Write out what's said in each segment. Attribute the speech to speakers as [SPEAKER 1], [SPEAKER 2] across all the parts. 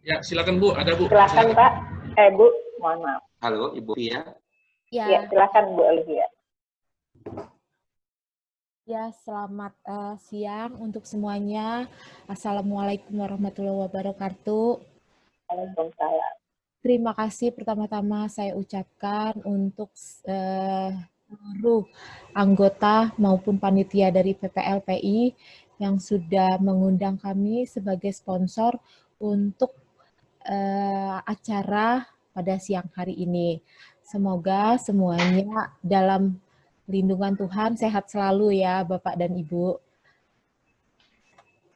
[SPEAKER 1] Ya, silakan Bu, ada Bu.
[SPEAKER 2] Silakan Pak. Bu, mohon maaf.
[SPEAKER 3] Halo, Ibu Pia.
[SPEAKER 2] Ya, silakan Bu Olivia.
[SPEAKER 4] Ya, selamat siang untuk semuanya. Assalamualaikum warahmatullahi wabarakatuh.
[SPEAKER 2] Waalaikumsalam.
[SPEAKER 4] Terima kasih pertama-tama saya ucapkan untuk seluruh anggota maupun panitia dari PPLPI yang sudah mengundang kami sebagai sponsor untuk acara pada siang hari ini. Semoga semuanya dalam lindungan Tuhan sehat selalu ya Bapak dan Ibu.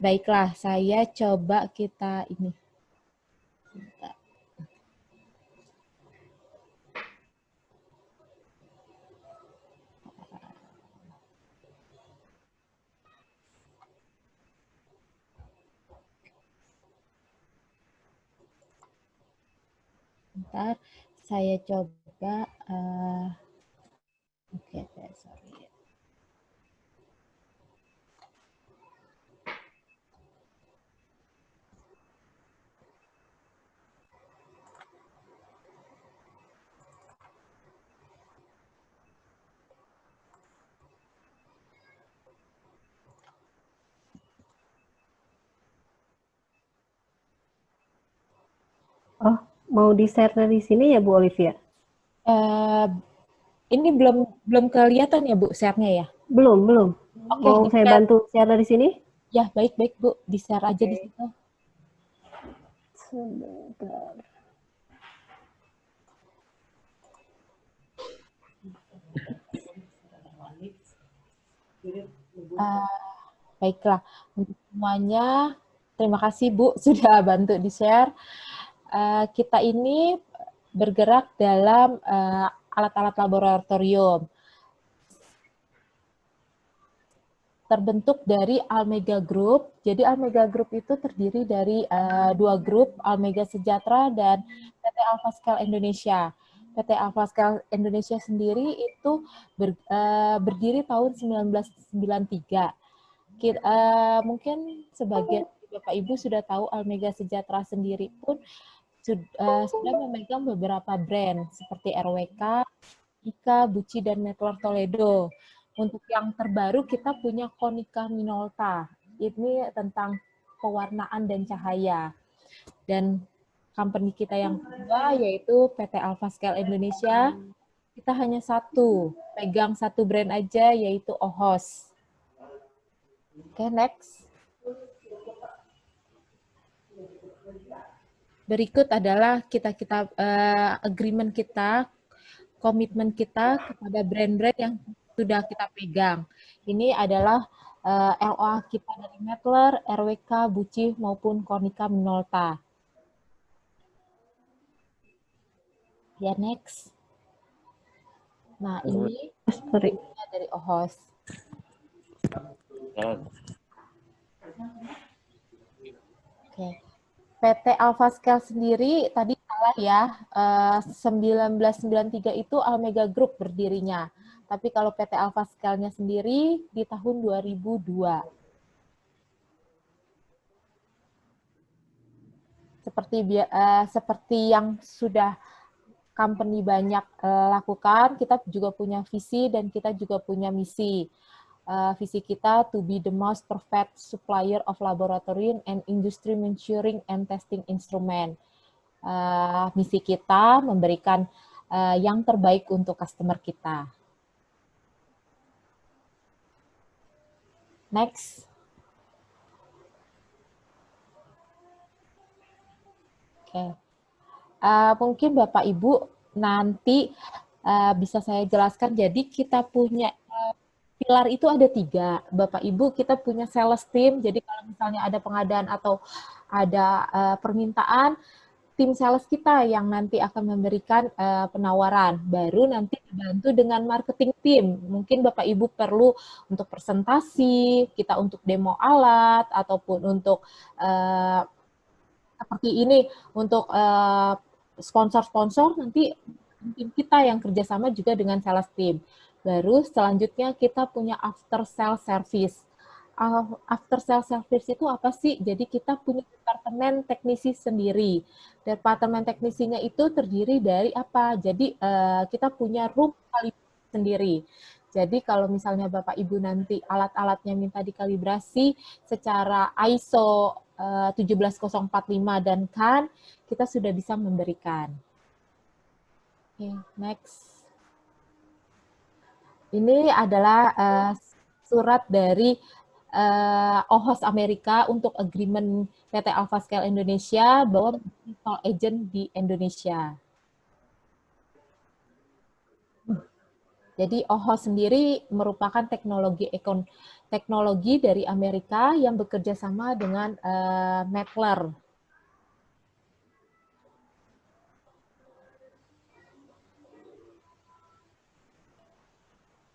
[SPEAKER 4] Baiklah, saya coba kita ini. Bentar, saya coba. Oke, sorry.
[SPEAKER 5] Oh, mau di-share dari sini ya Bu Olivia?
[SPEAKER 4] Ini belum kelihatan ya Bu share-nya ya?
[SPEAKER 5] Belum.
[SPEAKER 4] Oke,
[SPEAKER 5] Mau saya bantu share dari sini?
[SPEAKER 4] Ya, baik Bu, di-share aja di situ.
[SPEAKER 5] Sebentar.
[SPEAKER 4] Baiklah, untuk semuanya, terima kasih Bu sudah bantu di-share. Kita ini bergerak dalam alat-alat laboratorium. Terbentuk dari Almega Group. Jadi Almega Group itu terdiri dari dua grup, Almega Sejahtera dan PT Alphascale Indonesia. PT Alphascale Indonesia sendiri itu berdiri tahun 1993. Mungkin sebagian Bapak Ibu sudah tahu Almega Sejahtera sendiri pun sudah memegang beberapa brand seperti RWK, IKA, Buci, dan Network Toledo. Untuk yang terbaru kita punya Konica Minolta. Ini tentang pewarnaan dan cahaya. Dan company kita yang kedua yaitu PT Alphascale Indonesia. Kita hanya pegang satu brand aja yaitu OHOS. Oke, next. Berikut adalah agreement kita, komitmen kita kepada brand-brand yang sudah kita pegang. Ini adalah LOA kita dari Mettler, RWK, Buci, maupun Konica Minolta. Ya, next. Nah, ini dari OHOS. Oke. PT Alphascale sendiri tadi salah ya, 1993 itu Almega Group berdirinya. Tapi kalau PT Alphascale-nya sendiri di tahun 2002. Seperti yang sudah company banyak lakukan, kita juga punya visi dan kita juga punya misi. Visi kita to be the most perfect supplier of laboratorium and industry measuring and testing instrument. Misi kita memberikan yang terbaik untuk customer kita. Next. Oke. Mungkin Bapak Ibu nanti bisa saya jelaskan. Jadi kita punya pilar itu ada 3. Bapak Ibu kita punya sales team. Jadi kalau misalnya ada pengadaan atau ada permintaan, tim sales kita yang nanti akan memberikan penawaran. Baru nanti dibantu dengan marketing team. Mungkin Bapak Ibu perlu untuk presentasi, kita untuk demo alat, ataupun untuk seperti ini, untuk sponsor-sponsor, nanti tim kita yang kerjasama juga dengan sales team. Baru selanjutnya kita punya after sales service. After sales service itu apa sih? Jadi kita punya departemen teknisi sendiri. Departemen teknisinya itu terdiri dari apa? Jadi kita punya room kalibrasi sendiri. Jadi kalau misalnya Bapak Ibu nanti alat-alatnya minta dikalibrasi secara ISO 17045 dan CAN, kita sudah bisa memberikan. Oke, next. Ini adalah surat dari OHOS Amerika untuk agreement PT Alpha Scale Indonesia bahwa menjadi agent di Indonesia. Jadi OHOS sendiri merupakan teknologi dari Amerika yang bekerja sama dengan Mettler.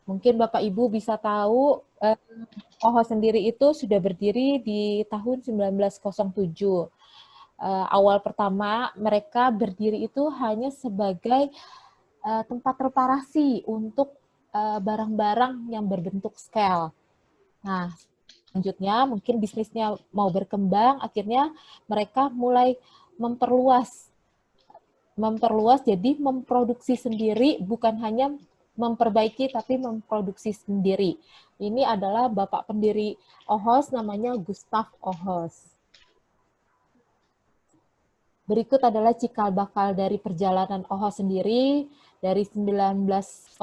[SPEAKER 4] Mungkin Bapak Ibu bisa tahu OHOS sendiri itu sudah berdiri di tahun 1907. Awal pertama mereka berdiri itu hanya sebagai tempat reparasi untuk barang-barang yang berbentuk scale. Nah, selanjutnya mungkin bisnisnya mau berkembang, akhirnya mereka mulai memperluas jadi memproduksi sendiri, bukan hanya memperbaiki tapi memproduksi sendiri. Ini adalah bapak pendiri OHOS, namanya Gustav OHOS. Berikut adalah cikal bakal dari perjalanan OHOS sendiri, dari 1907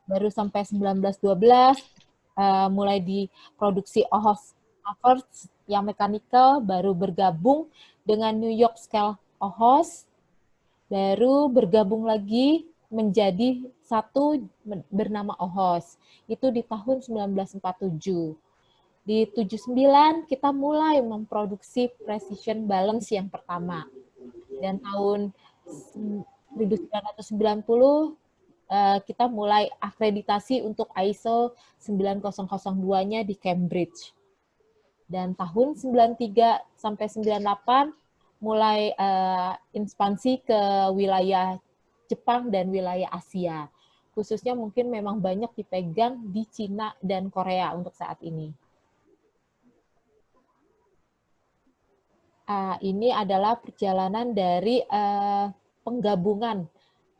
[SPEAKER 4] baru sampai 1912, mulai diproduksi OHOS First yang mechanical, baru bergabung dengan New York Scale OHOS, baru bergabung lagi menjadi satu bernama OHOS. Itu di tahun 1947. Di 79 kita mulai memproduksi precision balance yang pertama. Dan tahun 1990 kita mulai akreditasi untuk ISO 9002-nya di Cambridge. Dan tahun 93 sampai 98 mulai ekspansi ke wilayah Jepang dan wilayah Asia. Khususnya mungkin memang banyak dipegang di Cina dan Korea untuk saat ini. Ini adalah perjalanan dari penggabungan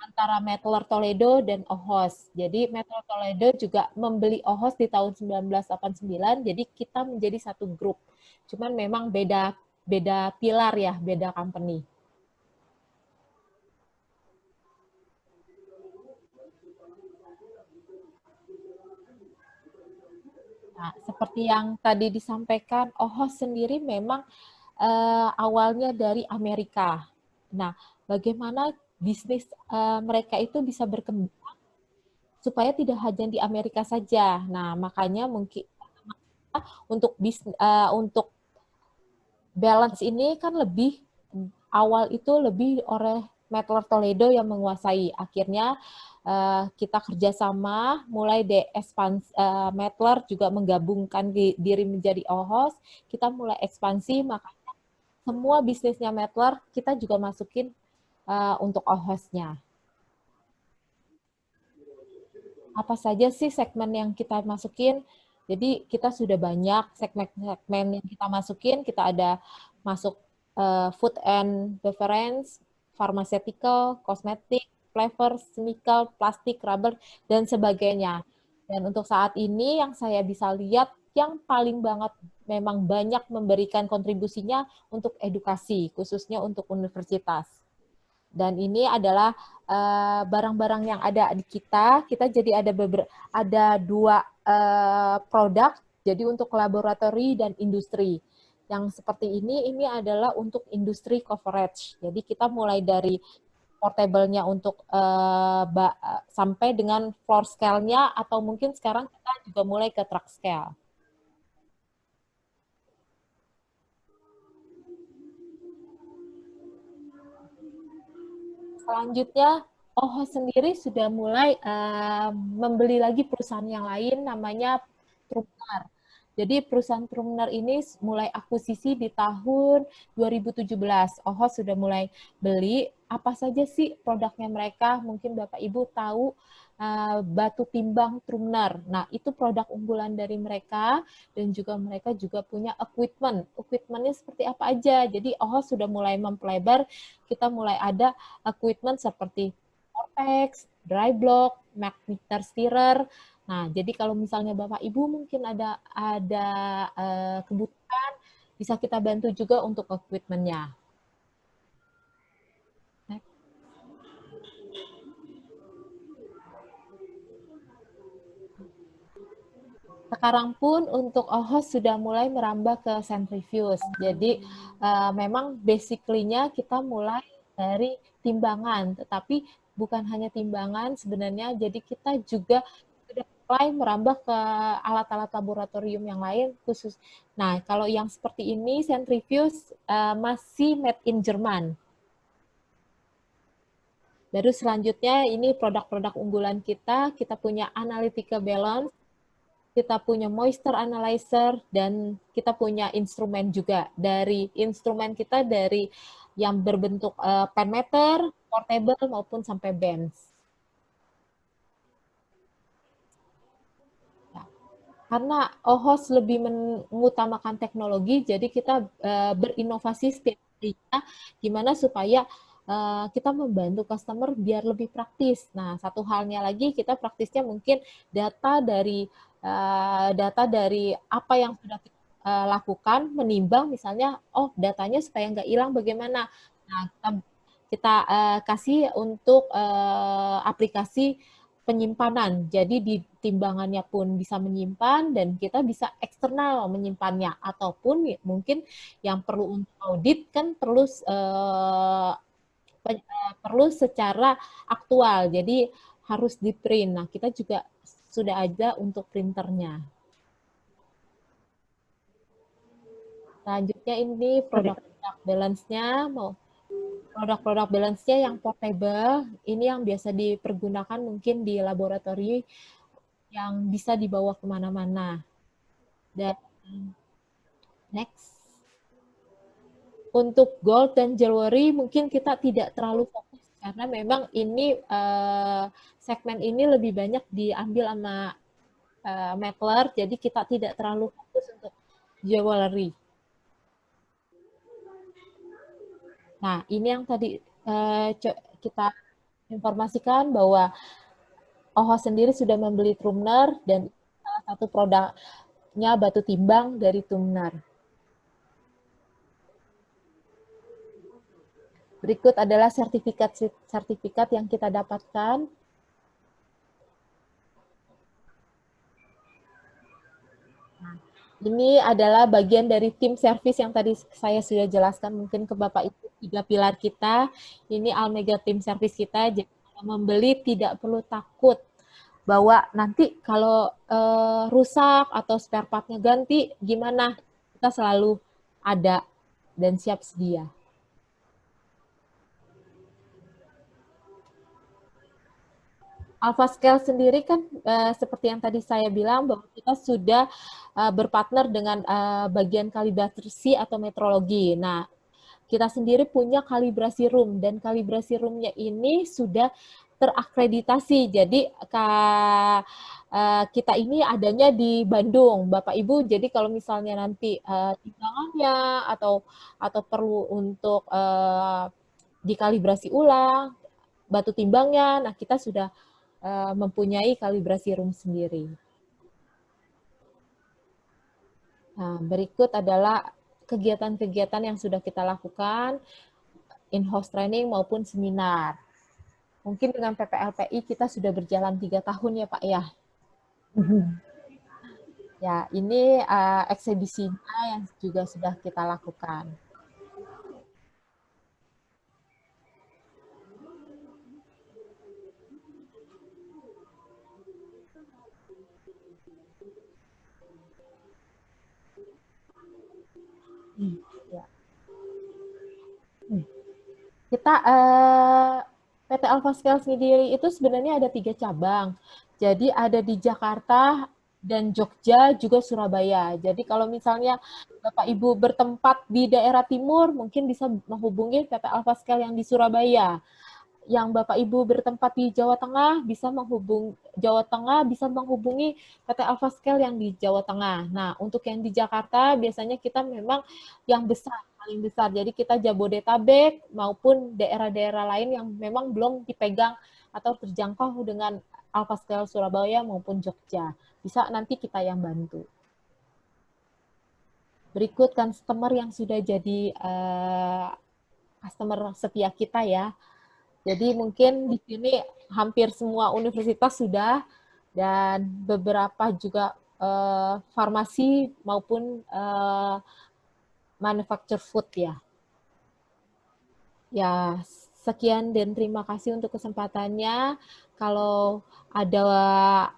[SPEAKER 4] antara Mettler Toledo dan OHOS. Jadi Mettler Toledo juga membeli OHOS di tahun 1989, jadi kita menjadi satu grup. Cuman memang beda pilar ya, beda company. Nah, seperti yang tadi disampaikan, OHOS sendiri memang awalnya dari Amerika. Nah, bagaimana bisnis mereka itu bisa berkembang supaya tidak hanya di Amerika saja. Nah, makanya mungkin untuk balance ini kan lebih awal itu lebih oleh Mettler Toledo yang menguasai. Akhirnya kita kerjasama, mulai Mettler juga menggabungkan diri menjadi OHOS, kita mulai ekspansi, makanya semua bisnisnya Mettler kita juga masukin untuk OHOS-nya. Apa saja sih segmen yang kita masukin? Jadi kita sudah banyak segmen yang kita masukin, kita ada masuk food and beverage, pharmaceutical, kosmetik, flavor, chemical, plastik, rubber, dan sebagainya. Dan untuk saat ini yang saya bisa lihat, yang paling banget memang banyak memberikan kontribusinya untuk edukasi, khususnya untuk universitas. Dan ini adalah barang-barang yang ada di kita jadi ada dua produk, jadi untuk laboratori dan industri. Yang seperti ini adalah untuk industri coverage. Jadi kita mulai dari portable-nya untuk sampai dengan floor scale-nya, atau mungkin sekarang kita juga mulai ke truck scale. Selanjutnya, OHOS sendiri sudah mulai membeli lagi perusahaan yang lain, namanya Trumpner. Jadi perusahaan Trumpner ini mulai akuisisi di tahun 2017. OHOS sudah mulai beli. Apa saja sih produknya mereka? Mungkin Bapak Ibu tahu batu timbang Trumner. Nah, itu produk unggulan dari mereka, dan juga mereka juga punya equipment. Equipmentnya seperti apa aja. Jadi OHOS sudah mulai mempelebar, kita mulai ada equipment seperti vortex, dry block, magnetometer stirrer. Nah, jadi kalau misalnya Bapak Ibu mungkin ada kebutuhan, bisa kita bantu juga untuk equipment-nya. Sekarang pun untuk OHOS sudah mulai merambah ke centrifuge. Jadi memang basically-nya kita mulai dari timbangan, tetapi bukan hanya timbangan sebenarnya, jadi kita juga sudah mulai merambah ke alat-alat laboratorium yang lain khusus. Nah, kalau yang seperti ini centrifuge masih made in Jerman. Baru selanjutnya ini produk-produk unggulan kita punya analytical balance, kita punya moisture analyzer, dan kita punya instrumen juga. Dari instrumen kita dari yang berbentuk pen meter, portable, maupun sampai bench. Nah, karena OHOS lebih mengutamakan teknologi, jadi kita berinovasi setiap harinya, gimana supaya kita membantu customer biar lebih praktis. Nah, satu halnya lagi, kita praktisnya mungkin data dari apa yang sudah kita lakukan, menimbang misalnya, oh datanya supaya nggak hilang bagaimana. Nah, kita kasih untuk aplikasi penyimpanan. Jadi di timbangannya pun bisa menyimpan, dan kita bisa eksternal menyimpannya. Ataupun mungkin yang perlu untuk audit kan perlu secara aktual. Jadi harus di print. Nah, kita juga sudah ada untuk printernya. Selanjutnya ini produk-produk balance-nya, produk-produk balance-nya yang portable, ini yang biasa dipergunakan mungkin di laboratorium yang bisa dibawa kemana-mana. Dan next, untuk gold dan jewelry mungkin kita tidak terlalu fokus karena memang ini segmen ini lebih banyak diambil sama makler, jadi kita tidak terlalu fokus untuk jewelry. Nah, ini yang tadi kita informasikan bahwa OHOS sendiri sudah membeli Trumner, dan salah satu produknya batu timbang dari Trumner. Berikut adalah sertifikat yang kita dapatkan. Nah, ini adalah bagian dari tim service yang tadi saya sudah jelaskan mungkin ke Bapak Ibu, 3 pilar kita. Ini Almega tim service kita, jadi kalau membeli tidak perlu takut bahwa nanti kalau rusak atau spare part-nya ganti, gimana? Kita selalu ada dan siap sedia. Alpha Scale sendiri kan seperti yang tadi saya bilang bahwa kita sudah berpartner dengan bagian kalibrasi atau metrologi. Nah, kita sendiri punya kalibrasi room, dan kalibrasi roomnya ini sudah terakreditasi. Jadi kita ini adanya di Bandung, Bapak Ibu. Jadi kalau misalnya nanti timbangannya atau perlu untuk dikalibrasi ulang batu timbangnya, nah kita sudah mempunyai kalibrasi room sendiri. Nah, berikut adalah kegiatan-kegiatan yang sudah kita lakukan, in-house training maupun seminar. Mungkin dengan PPLPI kita sudah berjalan 3 tahun ya Pak ya. Ya, ini eksibisinya yang juga sudah kita lakukan. Kita PT Alpha Scale sendiri itu sebenarnya ada 3 cabang. Jadi ada di Jakarta dan Jogja, juga Surabaya. Jadi kalau misalnya Bapak Ibu bertempat di daerah timur, mungkin bisa menghubungi PT Alpha Scale yang di Surabaya. yang Bapak Ibu bertempat di Jawa Tengah bisa menghubungi PT Alpha Scale yang di Jawa Tengah. Nah, untuk yang di Jakarta biasanya kita memang yang besar, paling besar. Jadi kita Jabodetabek maupun daerah-daerah lain yang memang belum dipegang atau terjangkau dengan Alpha Scale Surabaya maupun Jogja. Bisa nanti kita yang bantu. Berikut customer yang sudah jadi customer setia kita ya. Jadi mungkin di sini hampir semua universitas sudah, dan beberapa juga farmasi maupun manufacture food ya. Ya, sekian dan terima kasih untuk kesempatannya. Kalau ada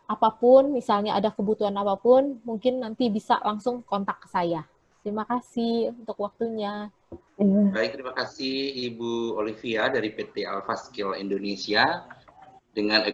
[SPEAKER 4] apapun, misalnya ada kebutuhan apapun, mungkin nanti bisa langsung kontak ke saya. Terima kasih untuk waktunya.
[SPEAKER 1] Baik, terima kasih Ibu Olivia dari PT Alpha Skill Indonesia dengan